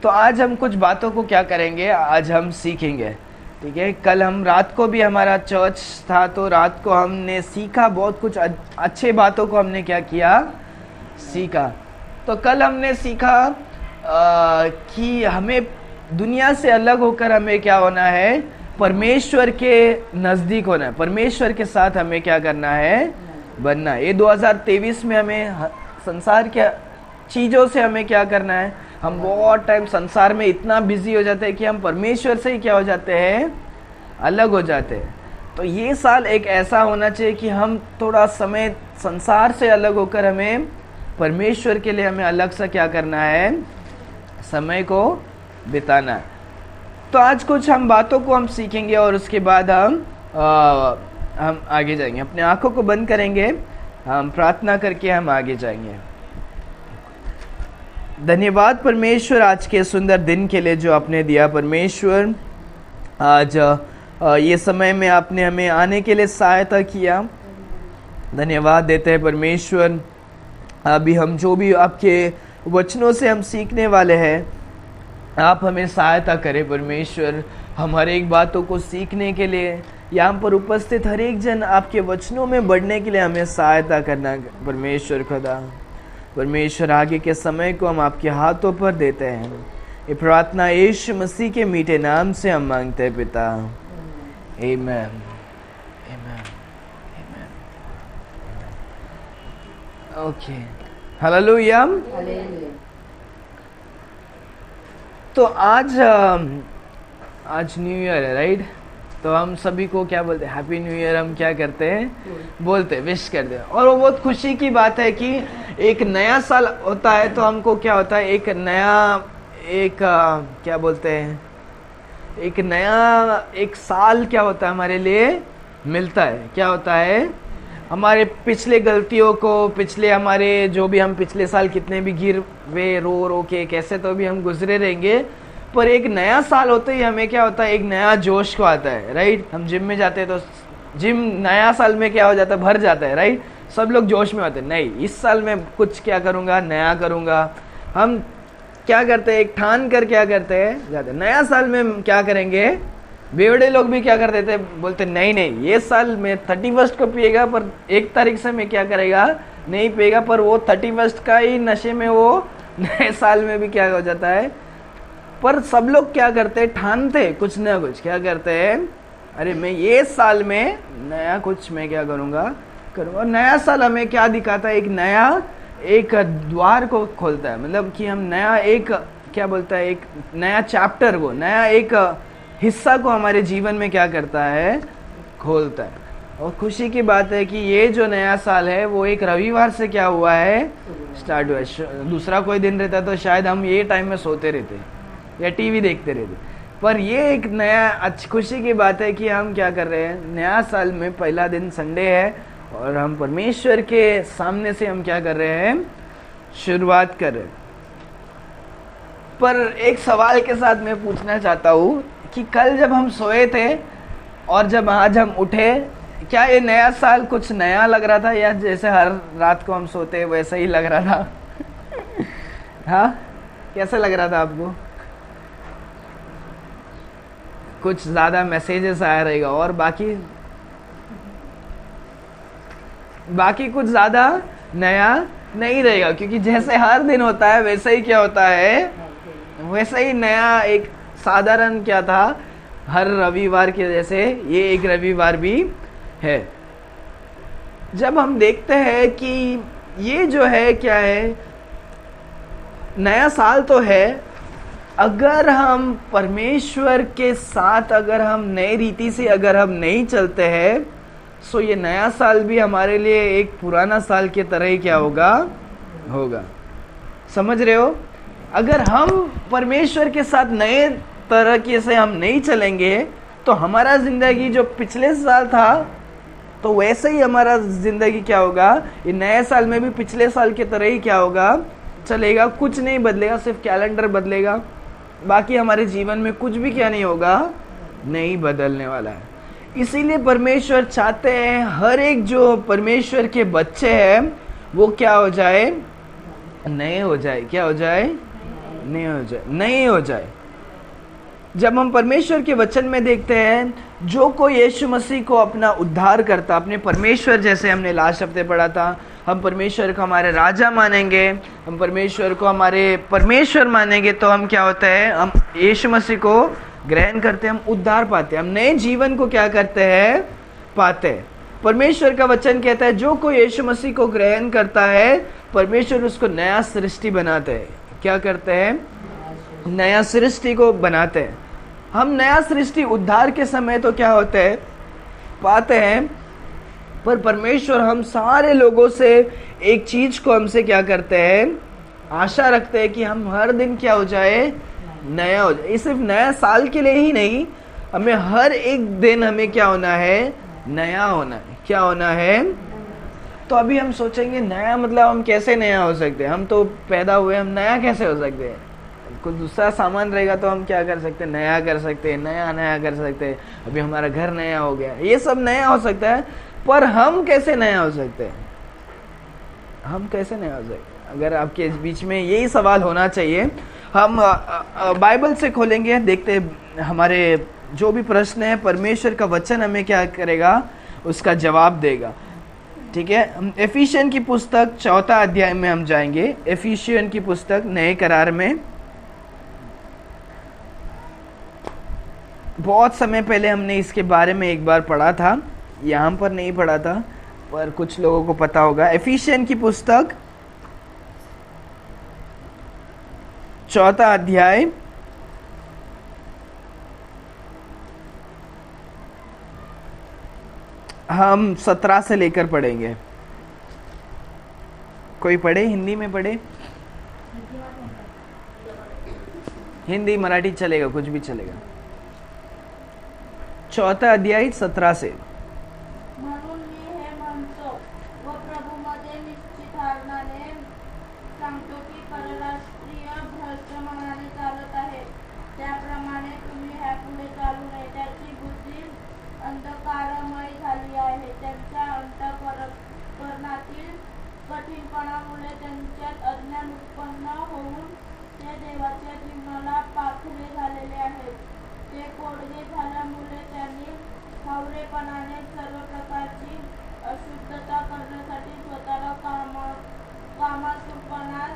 तो आज हम कुछ बातों को क्या करेंगे, आज हम सीखेंगे। ठीक है, कल हम रात को भी हमारा चर्च था, तो रात को हमने सीखा बहुत कुछ, अच्छे बातों को हमने क्या किया, सीखा। तो कल हमने सीखा कि हमें दुनिया से अलग होकर हमें क्या होना है, परमेश्वर के नज़दीक होना है, परमेश्वर के साथ हमें क्या करना है, बनना है। ये 2023 में हमें संसार के चीज़ों से हमें क्या करना है। हम बहुत टाइम संसार में इतना बिजी हो जाते हैं कि हम परमेश्वर से ही क्या हो जाते हैं, अलग हो जाते हैं। तो ये साल एक ऐसा होना चाहिए कि हम थोड़ा समय संसार से अलग होकर हमें परमेश्वर के लिए हमें अलग से क्या करना है, समय को बिताना है। तो आज कुछ हम बातों को हम सीखेंगे और उसके बाद हम आगे जाएंगे। अपने आंखों को बंद करेंगे, हम प्रार्थना करके हम आगे जाएंगे। धन्यवाद परमेश्वर आज के सुंदर दिन के लिए जो आपने दिया। परमेश्वर आज ये समय में आपने हमें आने के लिए सहायता किया, धन्यवाद देते हैं परमेश्वर। अभी हम जो भी आपके वचनों से हम सीखने वाले हैं, आप हमें सहायता करें परमेश्वर। हम हर एक बातों को सीखने के लिए, यहाँ पर उपस्थित हर एक जन आपके वचनों में बढ़ने के लिए हमें सहायता करना परमेश्वर खुदा। परमेश्वर आगे के समय को हम आपके हाथों पर देते हैं। ये प्रार्थना यीशु मसीह के मीठे नाम से हम मांगते हैं पिता, आमीन, आमीन, आमीन। Okay, hallelujah. तो आज न्यू ईयर है, राइट? तो हम सभी को क्या बोलते हैं, हैप्पी न्यू ईयर। हम क्या करते हैं, बोलते हैं, विश करते हैं। और वो बहुत खुशी की बात है कि एक नया साल होता है तो हमको क्या होता है, एक नया क्या बोलते हैं, एक साल क्या होता है हमारे लिए मिलता है। क्या होता है, हमारे पिछले गलतियों को, पिछले हमारे जो भी हम पिछले साल कितने भी गिरवे रो के कैसे तो भी हम गुजरे रहेंगे, पर एक नया साल होते ही हमें क्या होता है, एक नया जोश को आता है, राइट? हम जिम में जाते हैं तो जिम नया साल में क्या हो जाता है, भर जाता है, राइट? सब लोग जोश में होते हैं, नहीं इस साल में कुछ क्या करूँगा, नया करूँगा। हम क्या करते हैं, एक ठान कर क्या करते हैं, जाते हैं नया साल में क्या करेंगे। बेवड़े लोग भी क्या कर देते हैं, बोलते नहीं ये साल में 31 को पिएगा, पर 1 तारीख से मैं क्या करेगा, नहीं पिएगा। पर वो 31 का ही नशे में वो नए साल में भी क्या हो जाता है। पर सब लोग क्या करते हैं, ठानते कुछ ना कुछ, क्या करते हैं, अरे मैं ये साल में नया कुछ मैं क्या करूँगा। और नया साल हमें क्या दिखाता है, एक नया एक द्वार को खोलता है, मतलब कि हम नया एक क्या बोलता है, एक नया चैप्टर को, नया एक हिस्सा को हमारे जीवन में क्या करता है, खोलता है। और खुशी की बात है कि ये जो नया साल है वो एक रविवार से क्या हुआ है, स्टार्ट हुआ है। दूसरा कोई दिन रहता तो शायद हम ये टाइम में सोते रहते या टीवी देखते रहते, पर ये एक नया अच्छी खुशी की बात है कि हम क्या कर रहे हैं, नया साल में पहला दिन संडे है और हम परमेश्वर के सामने से हम क्या कर रहे हैं, शुरुआत कर रहे हैं। पर एक सवाल के साथ मैं पूछना चाहता हूँ कि कल जब हम सोए थे और जब आज हम उठे, क्या ये नया साल कुछ नया लग रहा था, या जैसे हर रात को हम सोते वैसा ही लग रहा था? हाँ, कैसा लग रहा था आपको? कुछ ज़्यादा मैसेजेस आया रहेगा और बाकी कुछ ज़्यादा नया नहीं रहेगा, क्योंकि जैसे हर दिन होता है वैसा ही क्या होता है, वैसा ही नया एक साधारण क्या था, हर रविवार के जैसे ये एक रविवार भी है। जब हम देखते हैं कि ये जो है क्या है, नया साल तो है, अगर हम परमेश्वर के साथ अगर हम नई रीति से अगर हम नहीं चलते हैं, सो ये नया साल भी हमारे लिए एक पुराना साल के तरह ही क्या होगा। समझ रहे हो? अगर हम परमेश्वर के साथ नए तरीके से हम नहीं चलेंगे तो हमारा जिंदगी जो पिछले साल था तो वैसे ही हमारा जिंदगी क्या होगा, ये नए साल में भी पिछले साल के तरह ही क्या होगा, चलेगा। कुछ नहीं बदलेगा, सिर्फ कैलेंडर बदलेगा, बाकी हमारे जीवन में कुछ भी क्या नहीं होगा, नहीं बदलने वाला है। इसीलिए परमेश्वर चाहते हैं हर एक जो परमेश्वर के बच्चे हैं वो क्या हो जाए, नए हो जाए। क्या हो जाए, नहीं हो जाए। जब हम परमेश्वर के वचन में देखते हैं, जो कोई यीशु मसीह को अपना उद्धार करता, अपने परमेश्वर, जैसे हमने लास्ट हफ्ते पढ़ा था, हम परमेश्वर को हमारे राजा मानेंगे, हम परमेश्वर को हमारे परमेश्वर मानेंगे, तो हम क्या होता है, हम यीशु मसीह को ग्रहण करते हैं, हम उद्धार पाते हैं, हम नए जीवन को क्या करते हैं, पाते हैं। परमेश्वर का वचन कहता है जो कोई यीशु मसीह को ग्रहण करता है, परमेश्वर उसको नया सृष्टि बनाते हैं। क्या करते हैं, नया सृष्टि को बनाते हैं। हम नया सृष्टि उद्धार के समय तो क्या होते हैं, पाते हैं, पर परमेश्वर हम सारे लोगों से एक चीज को हमसे क्या करते हैं, आशा रखते हैं कि हम हर दिन क्या हो जाए, नया हो जाए। ये सिर्फ नया साल के लिए ही नहीं, हमें हर एक दिन हमें क्या होना है, नया होना है। क्या होना है? तो अभी हम सोचेंगे नया मतलब हम कैसे नया हो सकते हैं, हम तो पैदा हुए, हम नया कैसे हो सकते हैं? कुछ दूसरा सामान रहेगा तो हम क्या कर सकते हैं, नया कर सकते हैं, नया कर सकते हैं। अभी हमारा घर नया हो गया, ये सब नया हो सकता है, पर हम कैसे नया हो सकते हैं, हम कैसे नया हो सकते हैं? अगर आपके बीच में यही सवाल होना चाहिए, हम बाइबल से खोलेंगे, देखते हमारे जो भी प्रश्न है, परमेश्वर का वचन हमें क्या करेगा, उसका जवाब देगा। ठीक है, हम एफिशियन की पुस्तक 4 अध्याय में हम जाएंगे। एफिशियन की पुस्तक नए करार में, बहुत समय पहले हमने इसके बारे में एक बार पढ़ा था, यहाँ पर नहीं पढ़ा था, पर कुछ लोगों को पता होगा। एफिशियन की पुस्तक 4 अध्याय हम 17 से लेकर पढ़ेंगे। कोई पढ़े, हिंदी में पढ़े, हिंदी मराठी चलेगा, कुछ भी चलेगा। 4 अध्याय 17 से। म्हणून मी हे म्हणतो व प्रभूमध्ये निश्चित धारणाने सांगतो की परराष्ट्रीय भ्रष्ट मनाने चालत आहे, त्याप्रमाणे तुम्ही ह्यापुढे चालू नये। त्याची बुद्धी अंधकारमय झाली आहे, त्यांच्या अंतःकरणातील कठीणपणामुळे त्यांच्यात अज्ञान उत्पन्न होऊन ते देवाच्या जीवनाला पाखरे झालेले आहेत। ते कोडगे झाल्यामुळे त्यांनी हावरेपणाने सर्व प्रकारची अशुद्धता करण्यासाठी स्वतःला कामासुरपणात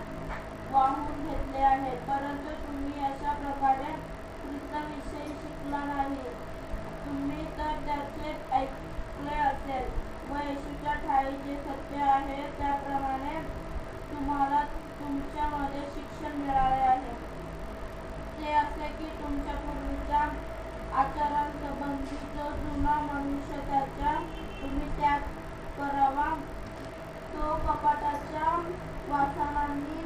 वाहून घेतले आहे। परंतु तुम्ही अशा प्रकारे ख्रिस्ताविषयी शिकला नाही। तुम्ही तर त्याचे ऐकले असेल व येशूच्या ठायी जे सत्य आहे त्याप्रमाणे तुम्हाला तुमच्यामध्ये शिक्षण मिळाले आहे। ते असे की तुमच्या पूर्वीच्या आचारांसंबंधी जो जुना मनुष्य त्याचा तुम्ही त्याग करावा, तो कपटाच्या वासनांनी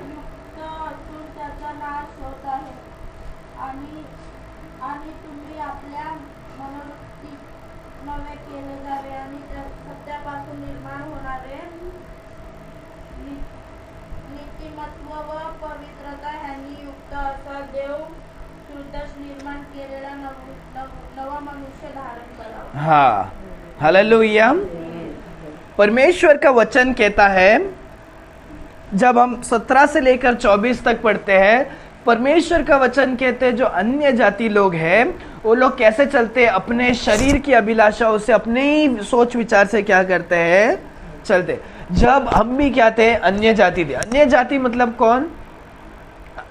युक्त असून त्याचा नाश होत आहे, आणि तुम्ही आपल्या मनोवृत्ती नवे केले जावे आणि सत्यापासून निर्माण होणारे नीतिमत्व व पवित्रता ह्यांनी युक्त असा देव शुद्ध निर्माण केलेला नवा मनुष्य धारण करावा। हाँ, हालेलुया। परमेश्वर का वचन कहता है, जब हम 17 से लेकर 24 तक पढ़ते हैं, परमेश्वर का वचन कहते हैं जो अन्य जाति लोग हैं वो लोग कैसे चलते हैं, अपने शरीर की अभिलाषाओं से, अपने ही सोच विचार से क्या करते हैं, चलते। जब हम भी क्या थे, अन्य जाति थे। अन्य जाति मतलब कौन?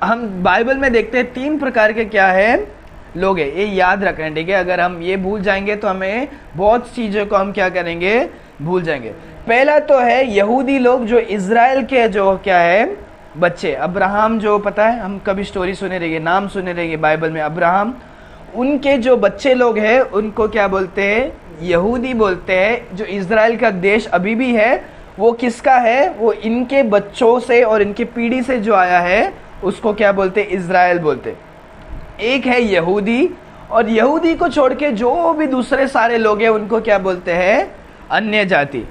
हम बाइबल में देखते हैं 3 प्रकार के क्या है, लोग हैं। ये याद रखें, ठीक है? अगर हम ये भूल जाएंगे तो हमें बहुत चीजों को हम क्या करेंगे, भूल जाएंगे। पहला तो है यहूदी लोग, जो इजराइल के जो क्या है, बच्चे। अब्राहम, जो पता है, हम कभी स्टोरी सुने रहेंगे, नाम सुने रहेंगे बाइबल में, अब्राहम, उनके जो बच्चे लोग हैं उनको क्या बोलते हैं, यहूदी बोलते हैं। जो इजराइल का देश अभी भी है वो किसका है, वो इनके बच्चों से और इनकी पीढ़ी से जो आया है उसको क्या बोलते हैं, इजराइल बोलते। एक है यहूदी, और यहूदी को छोड़ के जो भी दूसरे सारे लोग हैं उनको क्या बोलते हैं, अन्य जाति।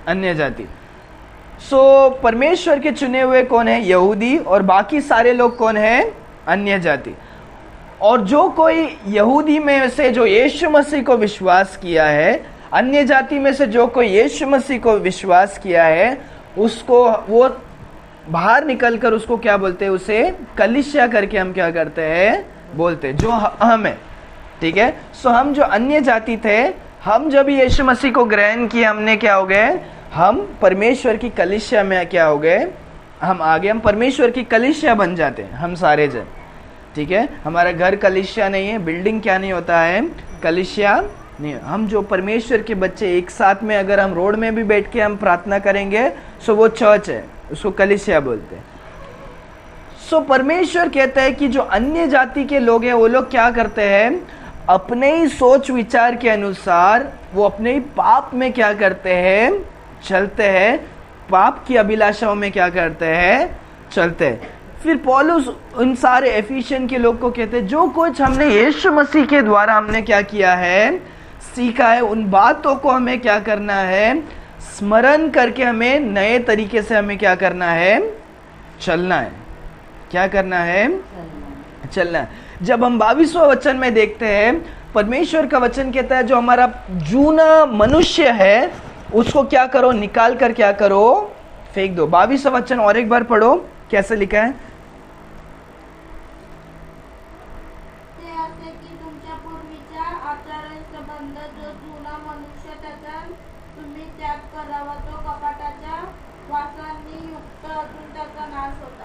अन्य जाति। परमेश्वर के चुने हुए कौन है, यहूदी, और बाकी सारे लोग कौन है, अन्य जाति। और जो कोई यहूदी में से जो यीशु मसीह को विश्वास किया है, अन्य जाति में से जो कोई यीशु मसीह को विश्वास किया है, उसको वो बाहर निकलकर उसको क्या बोलते हैं, उसे कलीसिया करके हम क्या करते हैं, बोलते हैं, जो हम है। ठीक है, सो हम जो अन्य जाति थे, हम जब यीशु मसीह को ग्रहण किए, हमने क्या हो गए, हम परमेश्वर की कलीसिया में क्या हो गए, हम आगे हम परमेश्वर की कलीसिया बन जाते हैं, हम सारे जन। ठीक है, हमारा घर कलीसिया नहीं है, बिल्डिंग क्या नहीं होता है, कलीसिया नहीं। हम जो परमेश्वर के बच्चे एक साथ में, अगर हम रोड में भी बैठ के हम प्रार्थना करेंगे, सो वो चर्च है, उसको कलीसिया बोलते हैं। सो परमेश्वर कहता है कि जो अन्य जाति के लोग हैं, वो लोग क्या करते हैं, अपने ही सोच विचार के अनुसार वो अपने ही पाप में क्या करते हैं, चलते हैं, पाप की अभिलाषाओं में क्या करते हैं, चलते हैं। फिर पौलुस उन सारे एफिशिएंट के लोग को कहते हैं, जो कुछ हमने यीशु मसीह के द्वारा हमने क्या किया है, सीखा है, उन बातों को हमें क्या करना है, स्मरण करके हमें नए तरीके से हमें क्या करना है, चलना है। क्या करना है, चलना है। जब हम 22वां वचन में देखते हैं, परमेश्वर का वचन कहता है जो हमारा जूना मनुष्य है उसको क्या करो, निकाल कर क्या करो, फेंक दो। 22वां वचन और एक बार पढ़ो, कैसे लिखा है।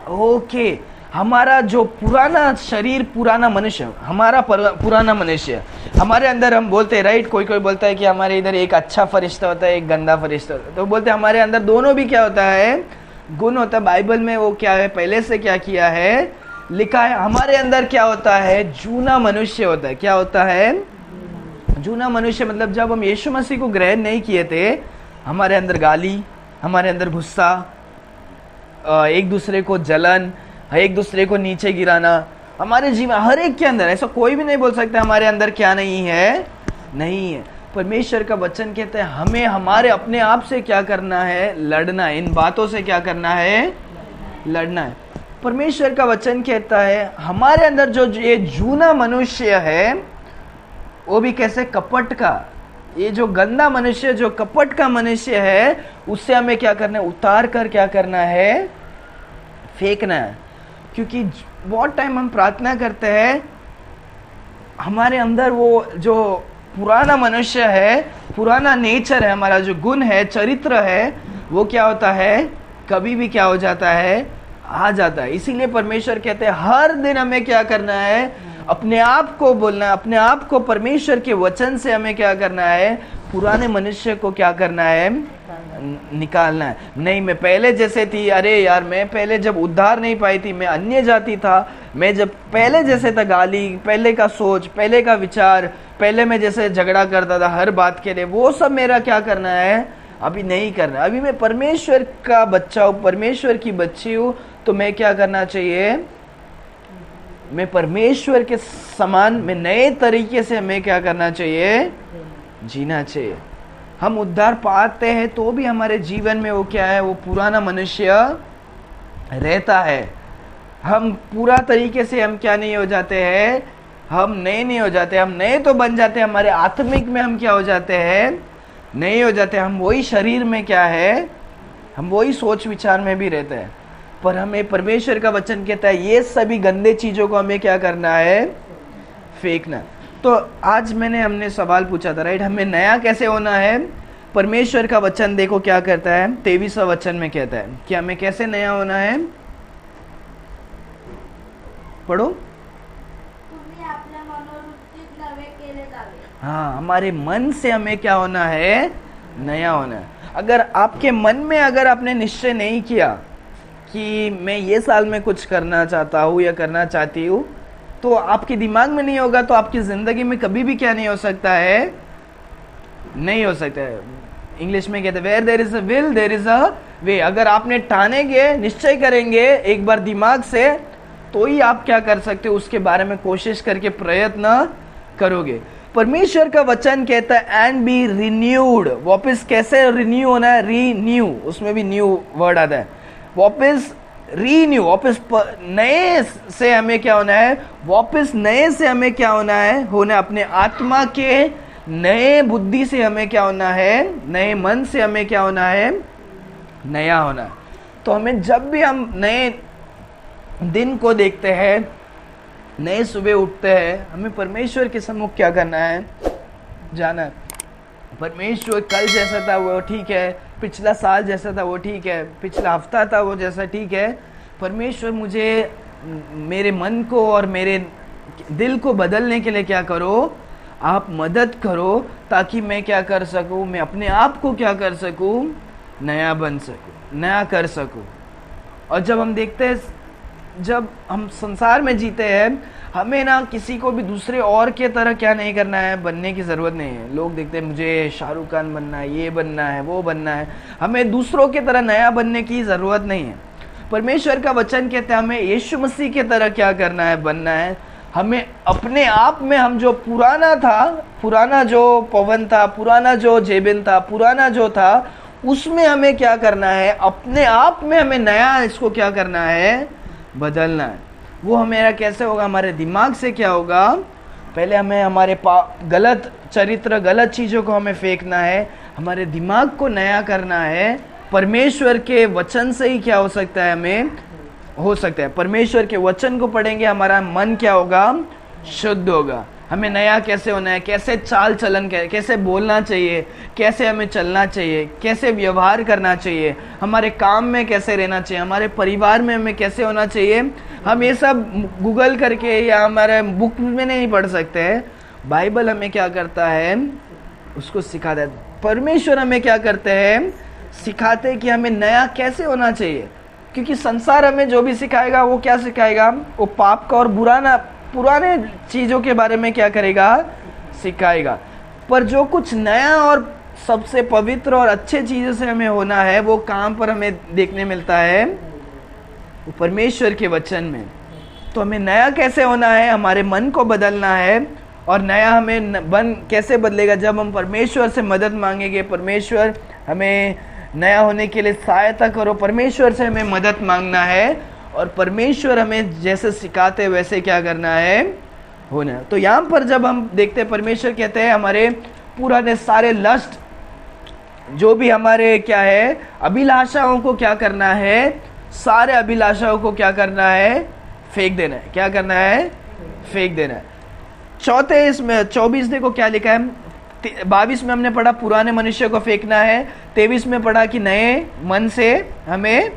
ओके, हमारा जो पुराना शरीर, पुराना मनुष्य, हमारा पुराना मनुष्य हमारे अंदर, हम बोलते हैं राइट, कोई कोई बोलता है कि हमारे इधर एक अच्छा फरिश्ता होता है, एक गंदा फरिश्ता होता है, तो बोलते हैं हमारे अंदर दोनों भी क्या होता है, गुण होता है। बाइबल में वो क्या है, पहले से क्या किया है, लिखा है। हमारे अंदर क्या होता है, जूना मनुष्य होता है। क्या होता है, जूना मनुष्य। मतलब जब हम यीशु मसीह को ग्रहण नहीं किए थे, हमारे अंदर गाली, हमारे अंदर गुस्सा, एक दूसरे को जलन, एक दूसरे को नीचे गिराना, हमारे जीवन हर एक के अंदर, ऐसा कोई भी नहीं बोल सकता हमारे अंदर क्या नहीं है, नहीं है। परमेश्वर का वचन कहता है हमें हमारे अपने आप से क्या करना है, लड़ना है, इन बातों से क्या करना है, लड़ना है। परमेश्वर का वचन कहता है हमारे अंदर जो ये जूना मनुष्य है, वो भी कैसे, कपट का, ये जो गंदा मनुष्य, जो कपट का मनुष्य है, उससे हमें क्या करना है, उतार कर क्या करना है, फेंकना है। क्योंकि बहुत टाइम हम प्रार्थना करते हैं, हमारे अंदर वो जो पुराना मनुष्य है, पुराना नेचर है, हमारा जो गुण है, चरित्र है, वो क्या होता है, कभी भी क्या हो जाता है, आ जाता है। इसीलिए परमेश्वर कहते हैं हर दिन हमें क्या करना है, अपने आप को बोलना है, अपने आप को परमेश्वर के वचन से हमें क्या करना है, पुराने मनुष्य को क्या करना है, निकालना है। नहीं, मैं पहले जैसे थी, अरे यार मैं पहले जब उद्धार नहीं पाई थी, मैं अन्य जाति था, मैं जब पहले जैसे था, गाली, पहले का सोच, पहले का विचार, पहले मैं जैसे झगड़ा करता था हर बात के लिए, वो सब मेरा क्या करना है, अभी नहीं करना। अभी मैं परमेश्वर का बच्चा हूँ, परमेश्वर की बच्ची हूँ, तो मैं क्या करना चाहिए, मैं परमेश्वर के समान, मैं नए तरीके से हमें क्या करना चाहिए, जीना चाहिए। हम उद्धार पाते हैं तो भी हमारे जीवन में वो क्या है, वो पुराना मनुष्य रहता है। हम पूरा तरीके से हम क्या नहीं हो जाते हैं, हम नए नहीं हो जाते, हम नए तो बन जाते हैं, हमारे आत्मिक में हम क्या हो जाते हैं, नए हो जाते हैं। हम वही शरीर में क्या है, हम वही सोच विचार में भी रहते हैं, पर हमें परमेश्वर का वचन कहता है ये सभी गंदे चीजों को हमें क्या करना है, फेंकना। तो आज हमने सवाल पूछा था राइट, हमें नया कैसे होना है। परमेश्वर का वचन देखो क्या कहता है, 23वां वचन में कहता है कि हमें कैसे नया होना है, पढ़ो। हाँ, हमारे मन से हमें क्या होना है, नया होना है। अगर आपके मन में अगर आपने निश्चय नहीं किया कि मैं ये साल में कुछ करना चाहता हूँ या करना चाहती हूँ, तो आपके दिमाग में नहीं होगा, तो आपकी जिंदगी में कभी भी क्या नहीं हो सकता है, नहीं हो सकता है। इंग्लिश में कहते हैं where there is a will there is a way. अगर आपने ठानेंगे, निश्चय करेंगे एक बार दिमाग से, तो ही आप क्या कर सकते हो, उसके बारे में कोशिश करके प्रयत्न करोगे। परमेश्वर का वचन कहता है एंड बी रिन्यूड। वापस कैसे रिन्यू होना है, रीन्यू, उसमें भी न्यू वर्ड आता है। वापस रीन्यू, वापस नए से हमें क्या होना है, वापस नए से हमें क्या होना है, होना अपने आत्मा के नए बुद्धि से हमें क्या होना है, नए मन से हमें क्या होना है, नया होना। तो हमें जब भी हम नए दिन को देखते हैं, नए सुबह उठते हैं, हमें परमेश्वर के सम्मुख क्या करना है? जाना। परमेश्वर कल जैसा था वो ठीक है, पिछला साल जैसा था वो ठीक है, पिछला हफ्ता था वो जैसा ठीक है। परमेश्वर मुझे मेरे मन को और मेरे दिल को बदलने के लिए क्या करो? आप मदद करो, ताकि मैं क्या कर सकूं? मैं अपने आप को क्या कर सकूं? नया बन सकूं, नया कर सकूं। और जब हम देखते हैं, जब हम संसार में जीते हैं, हमें ना किसी को भी दूसरे और के तरह क्या नहीं करना है, बनने की ज़रूरत नहीं है। लोग देखते हैं मुझे शाहरुख खान बनना है, ये बनना है, वो बनना है। हमें दूसरों के तरह नया बनने की ज़रूरत नहीं है। परमेश्वर का वचन कहते हैं हमें यीशु मसीह के तरह क्या करना है? बनना है। हमें अपने आप में, हम जो पुराना था, पुराना जो पवन था, पुराना जो जेबिन था, पुराना जो था, उसमें हमें क्या करना है? अपने आप में हमें नया इसको क्या करना है? बदलना है। वो हमेरा कैसे होगा? हमारे दिमाग से क्या होगा? पहले हमें हमारे गलत चरित्र, गलत चीज़ों को हमें फेंकना है, हमारे दिमाग को नया करना है। परमेश्वर के वचन से ही क्या हो सकता है? हमें हो सकता है। परमेश्वर के वचन को पढ़ेंगे, हमारा मन क्या होगा? शुद्ध होगा। हमें नया कैसे होना है? कैसे चाल चलन, कैसे बोलना चाहिए, कैसे हमें चलना चाहिए, कैसे व्यवहार करना चाहिए, हमारे काम में कैसे रहना चाहिए, हमारे परिवार में हमें कैसे होना चाहिए। हम ये सब गूगल करके या हमारे बुक में नहीं पढ़ सकते हैं। बाइबल हमें क्या करता है? उसको सिखाता है। परमेश्वर हमें क्या करते हैं? सिखाते हैं कि हमें नया कैसे होना चाहिए। क्योंकि संसार हमें जो भी सिखाएगा वो क्या सिखाएगा? वो पाप का और पुराने चीज़ों के बारे में क्या करेगा? सिखाएगा। पर जो कुछ नया और सबसे पवित्र और अच्छे चीज़ों से हमें होना है, वो काम पर हमें देखने मिलता है वो परमेश्वर के वचन में। तो हमें नया कैसे होना है? हमारे मन को बदलना है। और नया हमें कैसे बदलेगा? जब हम परमेश्वर से मदद मांगेंगे, परमेश्वर हमें नया होने के लिए सहायता करो, परमेश्वर से हमें मदद मांगना है। और परमेश्वर हमें जैसे सिखाते वैसे क्या करना है? होना है। तो यहाँ पर जब हम देखते हैं, परमेश्वर कहते हैं हमारे पुराने सारे लस्ट, जो भी हमारे क्या है अभिलाषाओं को क्या करना है? सारे अभिलाषाओं को क्या करना है? फेंक देना है। क्या करना है? फेंक देना है। चौथे इसमें 24 देखो क्या लिखा है। 22 में हमने पढ़ा पुराने मनुष्य को फेंकना है। 23 में पढ़ा कि नए मन से हमें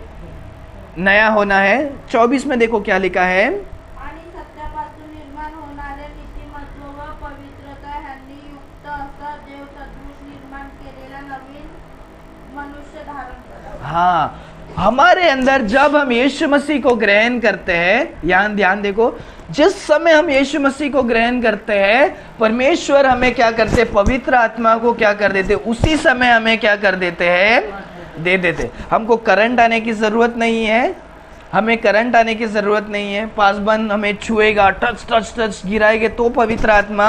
नया होना है। 24 में देखो क्या लिखा है। आणि सत्यापासून निर्माण होणारे नीतिमत्व व पवित्रता ह्यांनी युक्त असा देव सदृश निर्माण केलेला नवीन मनुष्य धारण करा। हाँ, हमारे अंदर जब हम यीशु मसीह को ग्रहण करते हैं, यहाँ ध्यान देखो, जिस समय हम यीशु मसीह को ग्रहण करते हैं, परमेश्वर हमें क्या करते? पवित्र आत्मा को क्या कर देते? उसी समय हमें क्या कर देते हैं? दे देते। हमको करंट आने की ज़रूरत नहीं है। हमें करंट आने की ज़रूरत नहीं है। पासबंद हमें छुएगा, टच टच टच गिराएंगे तो पवित्र आत्मा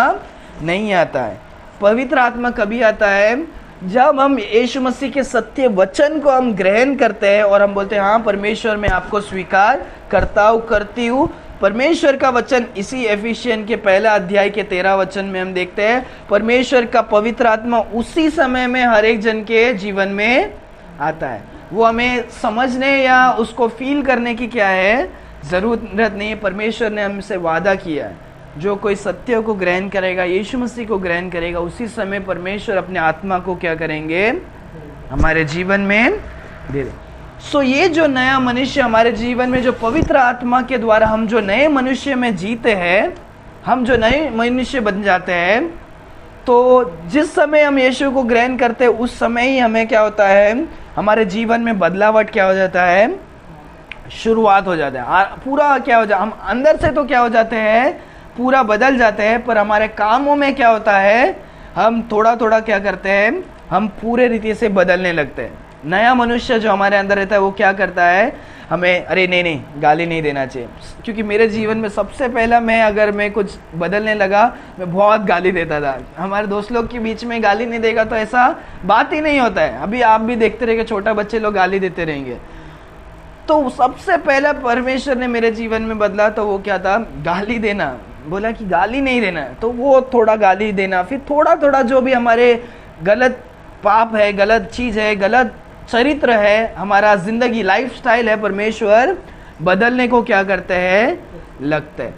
नहीं आता है। पवित्र आत्मा कभी आता है? जब हम यीशु मसीह के सत्य वचन को हम ग्रहण करते हैं और हम बोलते हैं हाँ परमेश्वर मैं आपको स्वीकार करता हूँ, करती हूँ। परमेश्वर का वचन इसी एफिशियन के पहला अध्याय के 13 वचन में हम देखते हैं, परमेश्वर का पवित्र आत्मा उसी समय में हर एक जन के जीवन में आता है। वो हमें समझने या उसको फील करने की क्या है? ज़रूरत नहीं है। परमेश्वर ने हमसे वादा किया है, जो कोई सत्य को ग्रहण करेगा, यीशु मसीह को ग्रहण करेगा, उसी समय परमेश्वर अपने आत्मा को क्या करेंगे? हमारे जीवन में दे दें। सो ये जो नया मनुष्य हमारे जीवन में, जो पवित्र आत्मा के द्वारा हम जो नए मनुष्य में जीते हैं, हम जो नए मनुष्य बन जाते हैं, तो जिस समय हम यीशु को ग्रहण करते हैं उस समय ही हमें क्या होता है? हमारे जीवन में बदलावट क्या हो जाता है? शुरुआत हो जाता है। पूरा क्या हो जाता है? हम अंदर से तो क्या हो जाते हैं? पूरा बदल जाते हैं। पर हमारे कामों में क्या होता है? हम थोड़ा थोड़ा क्या करते हैं? हम पूरे रीति से बदलने लगते हैं। नया मनुष्य जो हमारे अंदर रहता है वो क्या करता है? हमें अरे नहीं गाली नहीं देना चाहिए। क्योंकि मेरे जीवन में सबसे पहला अगर मैं कुछ बदलने लगा, मैं बहुत गाली देता था। हमारे दोस्त लोग के बीच में गाली नहीं देगा तो ऐसा बात ही नहीं होता है। अभी आप भी देखते रहेंगे, छोटा बच्चे लोग गाली देते रहेंगे। तो सबसे पहला परमेश्वर ने मेरे जीवन में बदला तो वो क्या था? गाली देना। बोला कि गाली नहीं देना, तो वो थोड़ा गाली देना, फिर थोड़ा थोड़ा जो भी हमारे गलत पाप है, गलत चीज़ है, गलत चरित्र है, हमारा जिंदगी लाइफस्टाइल है, परमेश्वर बदलने को क्या करते हैं, लगते हैं।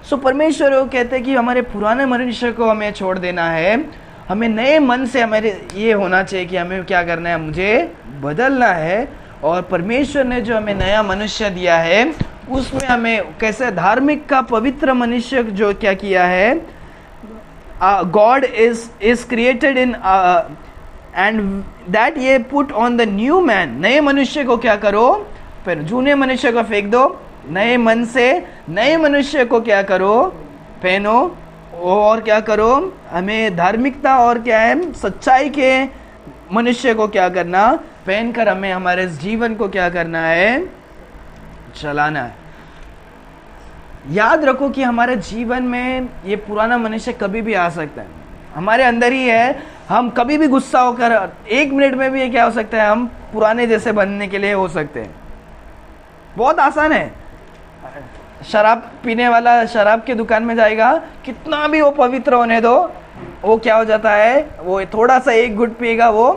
सो परमेश्वर वो कहते हैं कि हमारे पुराने मनुष्य को हमें छोड़ देना है, हमें नए मन से हमारे ये होना चाहिए कि हमें क्या करना है, मुझे बदलना है। और परमेश्वर ने जो हमें नया मनुष्य दिया है उसमें हमें कैसे धार्मिक का पवित्र मनुष्य जो क्या किया है, God is created in and that ये put on the new man, नए मनुष्य को क्या करो, फिर जूने मनुष्य को फेंक दो, नए मन से नए मनुष्य को क्या करो, पहनो। और क्या करो, हमें धार्मिकता और क्या है, सच्चाई के मनुष्य को क्या करना, पहनकर हमें हमारे जीवन को क्या करना है, चलाना है। याद रखो कि हमारे जीवन में ये पुराना मनुष्य कभी भी आ सकता है, हमारे अंदर ही है। हम कभी भी गुस्सा होकर 1 मिनट में भी ये क्या हो सकता है, हम पुराने जैसे बनने के लिए हो सकते हैं। बहुत आसान है। शराब पीने वाला शराब की दुकान में जाएगा, कितना भी वो पवित्र होने दो, वो क्या हो जाता है, वो थोड़ा सा 1 घुट पिएगा वो।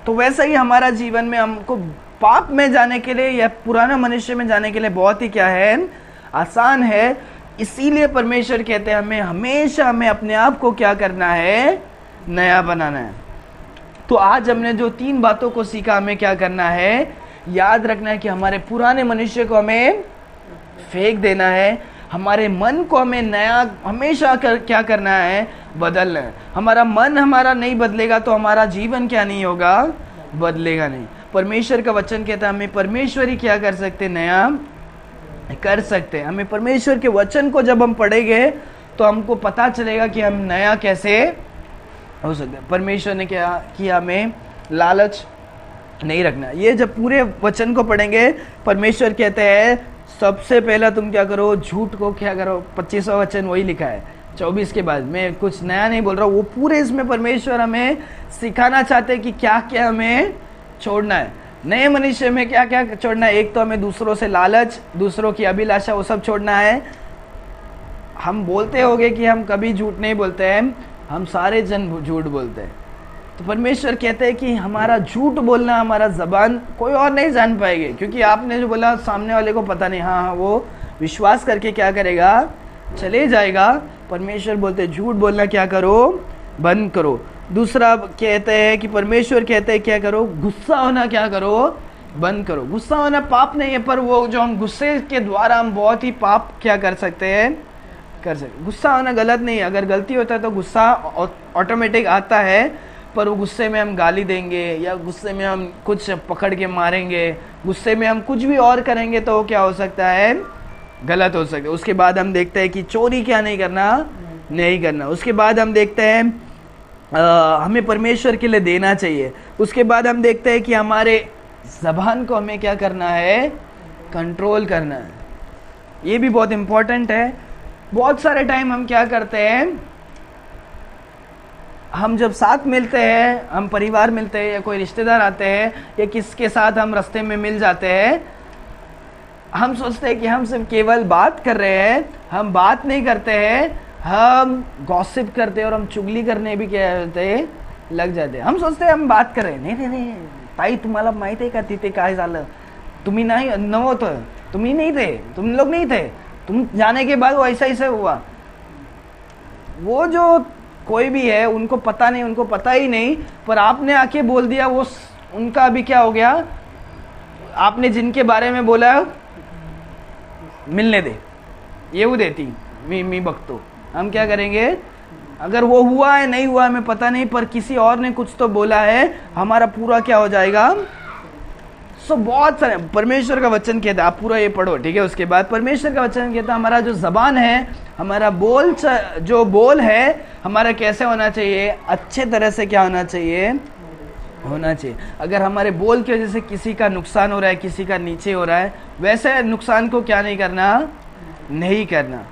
तो वैसे ही हमारा जीवन में हमको पाप में जाने के लिए या पुराना मनुष्य में जाने के लिए बहुत ही क्या है, आसान है। इसीलिए परमेश्वर कहते हैं हमें हमेशा हमें अपने आप को क्या करना है, नया बनाना है। तो आज हमने जो 3 बातों को सीखा, हमें क्या करना है, याद रखना है कि हमारे पुराने मनुष्य को हमें फेंक देना है, हमारे मन को हमें नया हमेशा क्या करना है, बदलना है। हमारा मन हमारा नहीं बदलेगा तो हमारा जीवन क्या नहीं होगा, बदलेगा नहीं। परमेश्वर का वचन कहता है हमें परमेश्वर ही क्या कर सकते, नया कर सकते हैं। हमें परमेश्वर के वचन को जब हम पढ़ेंगे तो हमको पता चलेगा कि हम नया कैसे हो सकते हैं। परमेश्वर ने क्या किया, हमें लालच नहीं रखना। ये जब पूरे वचन को पढ़ेंगे, परमेश्वर कहते हैं सबसे पहला तुम क्या करो, झूठ को क्या करो। 25वां वचन वही लिखा है 24 के बाद, मैं कुछ नया नहीं बोल रहा हूँ। वो पूरे इसमें परमेश्वर हमें सिखाना चाहते हैं कि क्या क्या हमें छोड़ना है, नए मनुष्य में क्या क्या छोड़ना है। एक तो हमें दूसरों से लालच, दूसरों की अभिलाषा, वो सब छोड़ना है। हम बोलते होंगे कि हम कभी झूठ नहीं बोलते हैं, हम सारे जन झूठ बोलते हैं। तो परमेश्वर कहते हैं कि हमारा झूठ बोलना, हमारा जबान कोई और नहीं जान पाएंगे, क्योंकि आपने जो बोला सामने वाले को पता नहीं। हाँ, वो विश्वास करके क्या करेगा, चले जाएगा। परमेश्वर बोलते हैं झूठ बोलना क्या करो, बंद करो। दूसरा कहते हैं कि परमेश्वर कहते हैं क्या करो, गुस्सा होना क्या करो, बंद करो। गुस्सा होना पाप नहीं है, पर वो जो हम गुस्से के द्वारा हम बहुत ही पाप क्या कर सकते हैं, कर सकते। गुस्सा होना गलत नहीं है, अगर गलती होता है तो गुस्सा ऑटोमेटिक आता है, पर वो गुस्से में हम गाली देंगे या गुस्से में हम कुछ पकड़ के मारेंगे, गुस्से में हम कुछ भी और करेंगे तो वो क्या हो सकता है, गलत हो सकता है। उसके बाद हम देखते हैं कि चोरी क्या नहीं करना, नहीं करना। उसके बाद हम देखते हैं हमें परमेश्वर के लिए देना चाहिए। उसके बाद हम देखते हैं कि हमारे ज़बान को हमें क्या करना है, कंट्रोल करना है। ये भी बहुत इम्पोर्टेंट है। बहुत सारे टाइम हम क्या करते हैं, हम जब साथ मिलते हैं, हम परिवार मिलते हैं या कोई रिश्तेदार आते हैं या किसके साथ हम रास्ते में मिल जाते हैं, हम सोचते हैं कि हम सिर्फ केवल बात कर रहे हैं। हम बात नहीं करते हैं, हम गॉसिप करते हैं और हम चुगली करने भी क्या होते लग जाते हैं। हम सोचते हैं हम बात कर रहे हैं, नहीं नहीं नहीं ताई तुम्हाला माहिती आहे का तिथे काय झालं, तुम्ही नाही नव्हतं, तुम्ही नहीं थे, तुम लोग नहीं थे, तुम जाने के बाद वो ऐसा ऐसा हुआ। वो जो कोई भी है उनको पता नहीं, उनको पता ही नहीं, पर आपने आके बोल दिया, वो उनका अभी क्या हो गया, आपने जिनके बारे में बोला मिलने दे, येऊ देती मी बघतो। हम क्या करेंगे, अगर वो हुआ है नहीं हुआ हमें पता नहीं, पर किसी और ने कुछ तो बोला है, हमारा पूरा क्या हो जाएगा। सो बहुत सारे परमेश्वर का वचन कहता है, आप पूरा ये पढ़ो ठीक है। उसके बाद परमेश्वर का वचन कहता है हमारा जो जबान है, हमारा बोल जो बोल है हमारा कैसे होना चाहिए, अच्छे तरह से क्या होना चाहिए, होना चाहिए। अगर हमारे बोल की वजह से किसी का नुकसान हो रहा है, किसी का नीचे हो रहा है, वैसे नुकसान को क्या नहीं करना, नहीं करना।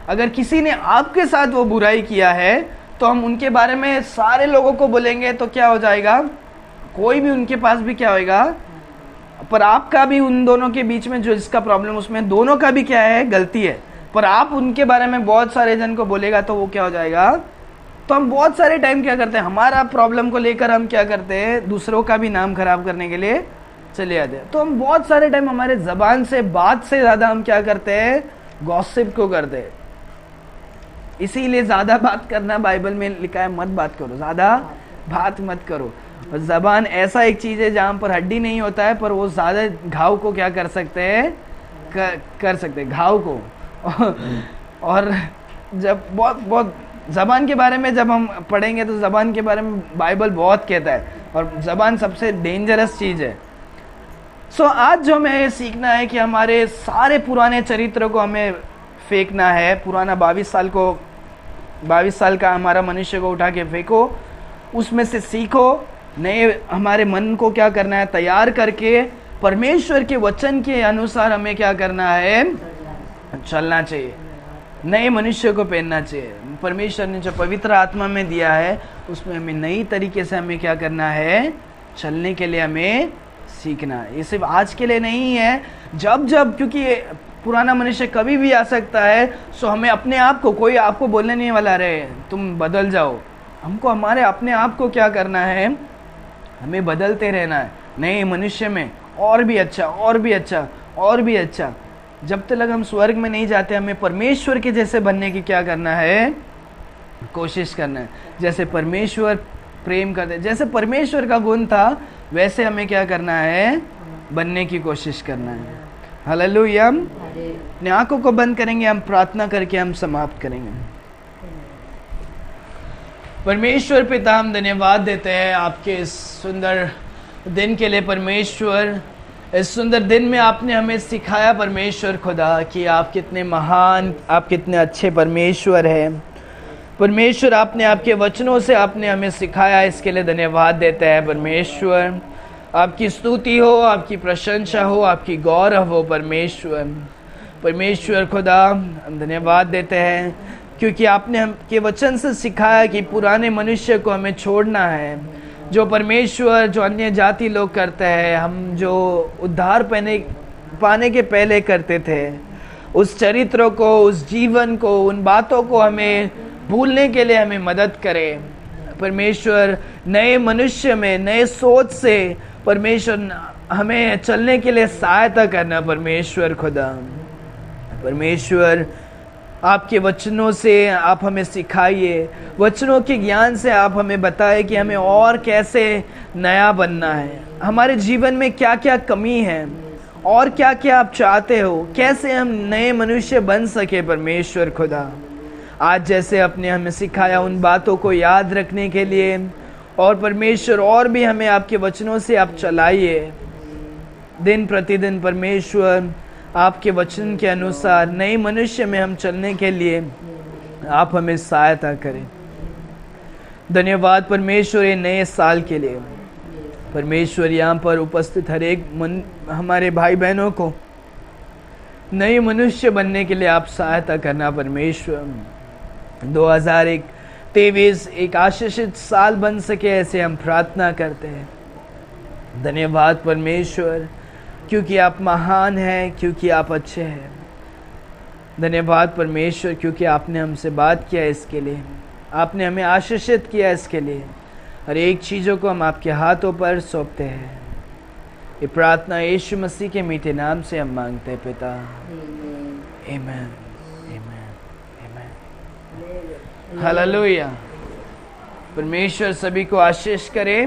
अगर किसी ने आपके साथ वो बुराई किया है तो हम उनके बारे में सारे लोगों को बोलेंगे तो क्या हो जाएगा, कोई भी उनके पास भी क्या होएगा, पर आपका भी उन दोनों के बीच में जो जिसका प्रॉब्लम, उसमें दोनों का भी क्या है, गलती है, पर आप उनके बारे में बहुत सारे जन को बोलेगा तो वो क्या हो जाएगा। तो हम बहुत सारे टाइम क्या करते हैं, हमारा प्रॉब्लम को लेकर हम क्या करते हैं, दूसरों का भी नाम खराब करने के लिए चले जाते हैं। तो हम बहुत सारे टाइम हमारे जबान से बात से ज्यादा हम क्या करते हैं, गॉसिप को करते हैं। इसीलिए ज्यादा बात करना बाइबल में लिखा है, मत बात करो, ज्यादा बात मत करो। और जबान ऐसा एक चीज है जहां पर हड्डी नहीं होता है, पर वो ज्यादा घाव को क्या कर सकते हैं, कर सकते हैं घाव को। और जब बहुत जबान के बारे में जब हम पढ़ेंगे तो जबान के बारे में बाइबल बहुत कहता है, और जबान सबसे डेंजरस चीज है। सो आज जो हमें सीखना है कि हमारे सारे पुराने चरित्र को हमें फेंकना है। पुराना 22 साल का हमारा मनुष्य को उठा के फेंको, उसमें से सीखो, नए हमारे मन को क्या करना है, तैयार करके परमेश्वर के वचन के अनुसार हमें क्या करना है, चलना चाहिए, नए मनुष्य को पहनना चाहिए। परमेश्वर ने जो पवित्र आत्मा में दिया है उसमें हमें नई तरीके से हमें क्या करना है, चलने के लिए हमें सीखना है। ये सिर्फ आज के लिए नहीं है, जब क्योंकि पुराना मनुष्य कभी भी आ सकता है। सो हमें अपने आप को, कोई आपको बोलने नहीं वाला रहे तुम बदल जाओ, हमको हमारे अपने आप को क्या करना है, हमें बदलते रहना है नए मनुष्य में, और भी अच्छा और भी अच्छा और भी अच्छा। जब तक हम स्वर्ग में नहीं जाते हमें परमेश्वर के जैसे बनने की क्या करना है, कोशिश करना है। जैसे परमेश्वर प्रेम करते, जैसे परमेश्वर का गुण था वैसे हमें क्या करना है, बनने की कोशिश करना है। हालेलुया। अपनी आंखों को बंद करेंगे, हम प्रार्थना करके हम समाप्त करेंगे। परमेश्वर पिता, हम धन्यवाद देते हैं आपके इस सुंदर दिन के लिए। परमेश्वर, इस सुंदर दिन में आपने हमें सिखाया परमेश्वर खुदा कि आप कितने महान, आप कितने अच्छे परमेश्वर हैं। परमेश्वर, आपने आपके वचनों से आपने हमें सिखाया, इसके लिए धन्यवाद देते हैं परमेश्वर। आपकी स्तुति हो, आपकी प्रशंसा हो, आपकी गौरव हो परमेश्वर खुदा, हम धन्यवाद देते हैं क्योंकि आपने हमके वचन से सिखाया कि पुराने मनुष्य को हमें छोड़ना है, जो परमेश्वर, जो अन्य जाति लोग करते हैं, हम जो उद्धार पाने के पहले करते थे, उस चरित्र को, उस जीवन को, उन बातों को हमें भूलने के लिए हमें मदद करें परमेश्वर। नए मनुष्य में, नए सोच से परमेश्वर हमें चलने के लिए सहायता करना परमेश्वर खुदा। परमेश्वर, आपके वचनों से आप हमें सिखाइए, वचनों के ज्ञान से आप हमें बताएं कि हमें और कैसे नया बनना है, हमारे जीवन में क्या क्या कमी है और क्या क्या आप चाहते हो, कैसे हम नए मनुष्य बन सके परमेश्वर खुदा। आज जैसे आपने हमें सिखाया उन बातों को याद रखने के लिए, और परमेश्वर और भी हमें आपके वचनों से आप चलाइए दिन प्रतिदिन परमेश्वर। आपके वचन के अनुसार नए मनुष्य में हम चलने के लिए आप हमें सहायता करें। धन्यवाद परमेश्वर ये नए साल के लिए। परमेश्वर, यहाँ पर उपस्थित हर एक हमारे भाई बहनों को नए मनुष्य बनने के लिए आप सहायता करना परमेश्वर। 2023 एक आशीषित साल बन सके, ऐसे हम प्रार्थना करते हैं। धन्यवाद परमेश्वर, क्योंकि आप महान हैं, क्योंकि आप अच्छे हैं। धन्यवाद परमेश्वर, क्योंकि आपने हमसे बात किया, इसके लिए आपने हमें आशीषित किया, इसके लिए हर एक चीज़ों को हम आपके हाथों पर सौंपते हैं। ये प्रार्थना यीशु मसीह के मीठे नाम से हम मांगते हैं पिता, आमीन। हालेलुया। परमेश्वर सभी को आशीष करे।